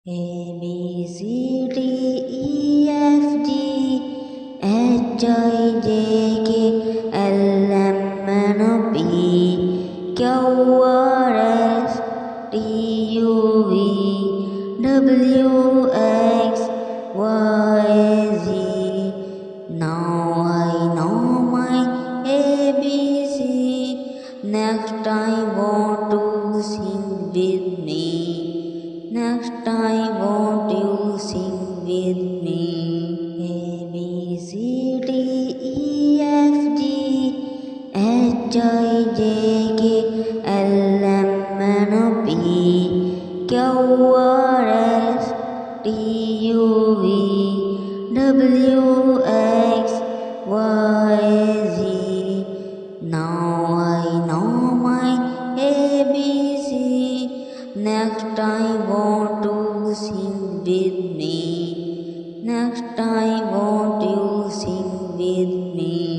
A B C D E F G H I J K L M N O P Q R S T U V W X Y Z. Now I know my ABC. Next I want to sing with me. Next time won't you sing with me? A B C D E F G H I J K L M N O P Q R S T U V W X Y Z. Now I know my ABC. Next time won't you sing with me? Next time won't you sing with me?